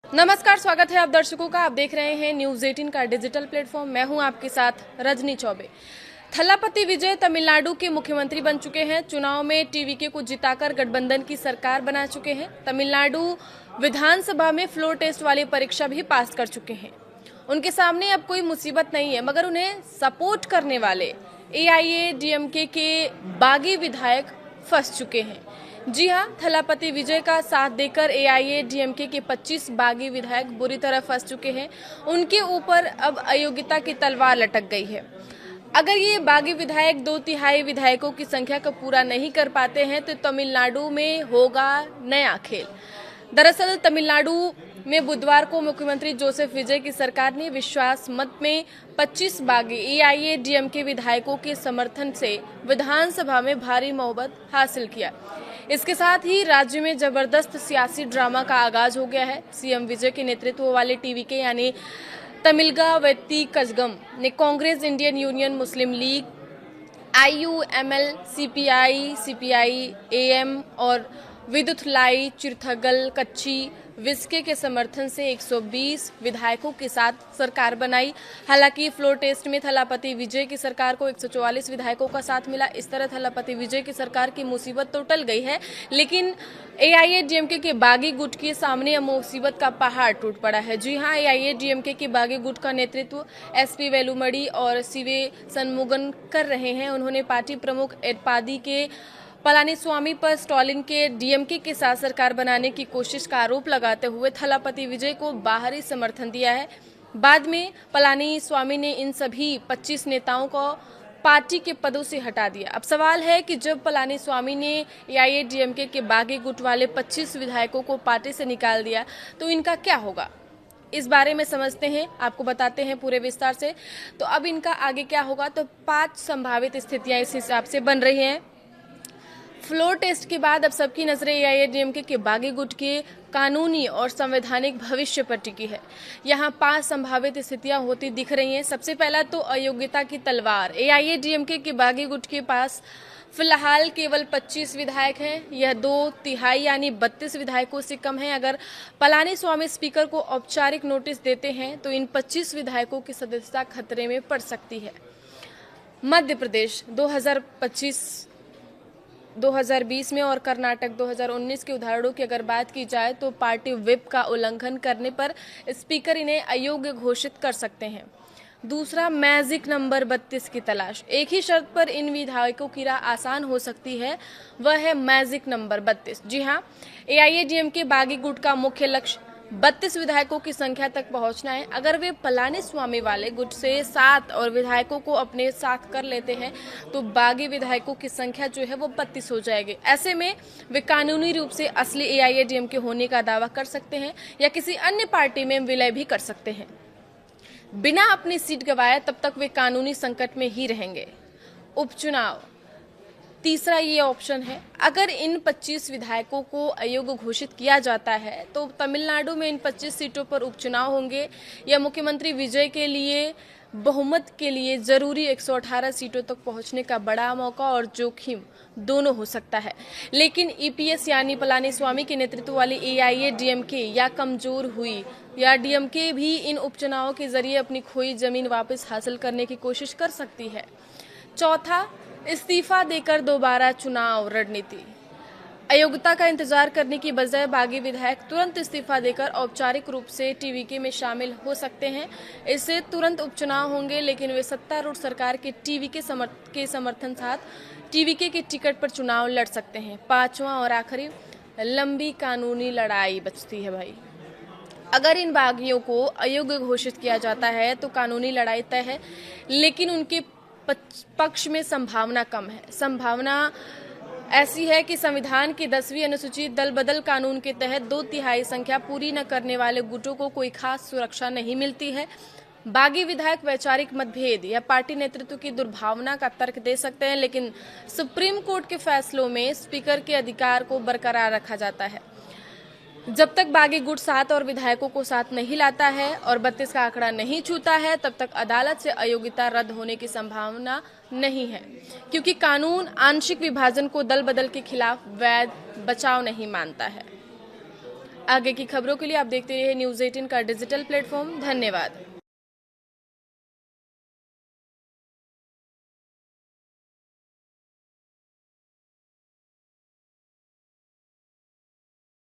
नमस्कार, स्वागत है आप दर्शकों का। आप देख रहे हैं न्यूज 18 का डिजिटल प्लेटफॉर्म। मैं हूं आपके साथ रजनी चौबे। थलापति विजय तमिलनाडु के मुख्यमंत्री बन चुके हैं। चुनाव में टीवीके को जिताकर गठबंधन की सरकार बना चुके हैं। तमिलनाडु विधानसभा में फ्लोर टेस्ट वाली परीक्षा भी पास कर चुके हैं। उनके सामने अब कोई मुसीबत नहीं है, मगर उन्हें सपोर्ट करने वाले एआईएडीएमके के बागी विधायक फंस चुके हैं। जी हां, थलापति विजय का साथ देकर एआईएडीएमके के 25 बागी विधायक बुरी तरह फंस चुके हैं। उनके ऊपर अब अयोग्यता की तलवार लटक गई है। अगर ये बागी विधायक 2/3 विधायकों की संख्या को पूरा नहीं कर पाते हैं तो तमिलनाडु में होगा नया खेल। दरअसल तमिलनाडु में बुधवार को मुख्यमंत्री जोसेफ विजय की सरकार ने विश्वास मत में 25 बागी एआईएडीएमके विधायकों के समर्थन से विधानसभा में भारी बहुमत हासिल किया। इसके साथ ही राज्य में जबरदस्त सियासी ड्रामा का आगाज हो गया है। सीएम विजय के नेतृत्व वाले टीवीके यानी तमिलगा वेत्ती कजगम ने Congress, Indian union Muslim league, IUML, CPI, am और विदुथलाई चिरथगल कच्ची विस्के के समर्थन से 120 विधायकों के साथ सरकार बनाई। हालांकि फ्लोर टेस्ट में थलापति विजय की सरकार को 144 विधायकों का साथ मिला। इस तरह थलापति विजय की सरकार की मुसीबत तो टल गई है, लेकिन एआईएडीएमके के बागी गुट के सामने अब मुसीबत का पहाड़ टूट पड़ा है। जी हां, एआईएडीएमके के बागी गुट का नेतृत्व एसपी वेलुमड़ी और सीवे सनमुगन कर रहे हैं। उन्होंने पार्टी प्रमुख एडपादी के पलानीस्वामी पर स्टालिन के डीएमके के साथ सरकार बनाने की कोशिश का आरोप लगाते हुए थलापति विजय को बाहरी समर्थन दिया है। बाद में पलानीस्वामी ने इन सभी 25 नेताओं को पार्टी के पदों से हटा दिया। अब सवाल है कि जब पलानीस्वामी ने एआईएडीएमके के बागी गुट वाले 25 विधायकों को पार्टी से निकाल दिया तो इनका क्या होगा, इस बारे में समझते हैं, आपको बताते हैं पूरे विस्तार से। तो अब इनका आगे क्या होगा, तो 5 संभावित स्थितियां इस हिसाब से बन रही हैं। फ्लोर टेस्ट के बाद अब सबकी नजरें एआईएडीएमके के बागी गुट के कानूनी और संवैधानिक भविष्य पर टिकी है। यहाँ 5 संभावित स्थितियां होती दिख रही हैं। सबसे पहला तो अयोग्यता की तलवार। एआईएडीएमके के बागी गुट के पास फिलहाल केवल 25 विधायक हैं। यह 2/3 यानी 32 विधायकों से कम है। अगर पलानीस्वामी स्पीकर को औपचारिक नोटिस देते हैं तो इन 25 विधायकों की सदस्यता खतरे में पड़ सकती है। मध्य प्रदेश 2020 में और कर्नाटक 2019 के उदाहरणों की अगर बात की जाए तो पार्टी व्हिप का उल्लंघन करने पर स्पीकर इन्हें अयोग्य घोषित कर सकते हैं। दूसरा, मैजिक नंबर 32 की तलाश। एक ही शर्त पर इन विधायकों की राह आसान हो सकती है, वह है मैजिक नंबर 32। जी हां, एआईएडीएमके बागी गुट का मुख्य लक्ष्य 32 विधायकों की संख्या तक पहुंचना है। अगर वे पलानीस्वामी वाले गुट से 7 और विधायकों को अपने साथ कर लेते हैं तो बागी विधायकों की संख्या जो है वो 32 हो जाएगी। ऐसे में वे कानूनी रूप से असली एआईएडीएमके होने का दावा कर सकते हैं या किसी अन्य पार्टी में विलय भी कर सकते हैं। बिना अपनी सीट गंवाए तब तक वे कानूनी संकट में ही रहेंगे। उपचुनाव, तीसरा ये ऑप्शन है। अगर इन 25 विधायकों को अयोग्य घोषित किया जाता है तो तमिलनाडु में इन 25 सीटों पर उपचुनाव होंगे। यह मुख्यमंत्री विजय के लिए बहुमत के लिए जरूरी 118 सीटों तक पहुंचने का बड़ा मौका और जोखिम दोनों हो सकता है। लेकिन ईपीएस यानी पलानीस्वामी के नेतृत्व वाली एआईएडीएमके या कमजोर हुई या डीएमके भी इन उपचुनावों के जरिए अपनी खोई जमीन वापस हासिल करने की कोशिश कर सकती है। चौथा, इस्तीफा देकर दोबारा चुनाव रणनीति। अयोग्यता का इंतजार करने की बजाय बागी विधायक तुरंत इस्तीफा देकर औपचारिक रूप से टीवीके में शामिल हो सकते हैं। इससे तुरंत उपचुनाव होंगे, लेकिन वे सत्तारूढ़ सरकार के टीवीके के समर्थन साथ टीवीके के टिकट पर चुनाव लड़ सकते हैं। 5वां और आखिरी, लंबी कानूनी लड़ाई बचती है भाई। अगर इन बागियों को अयोग्य घोषित किया जाता है तो कानूनी लड़ाई तय है, लेकिन उनके पक्ष में संभावना कम है। संभावना ऐसी है कि संविधान की 10वीं अनुसूची दल बदल कानून के तहत 2/3 संख्या पूरी न करने वाले गुटों को कोई खास सुरक्षा नहीं मिलती है। बागी विधायक वैचारिक मतभेद या पार्टी नेतृत्व की दुर्भावना का तर्क दे सकते हैं, लेकिन सुप्रीम कोर्ट के फैसलों में स्पीकर के अधिकार को बरकरार रखा जाता है। जब तक बागी गुट 7 और विधायकों को साथ नहीं लाता है और 32 का आंकड़ा नहीं छूता है, तब तक अदालत से अयोग्यता रद्द होने की संभावना नहीं है, क्योंकि कानून आंशिक विभाजन को दल बदल के खिलाफ वैध बचाव नहीं मानता है। आगे की खबरों के लिए आप देखते रहिए न्यूज़ 18 का डिजिटल प्लेटफॉर्म। धन्यवाद।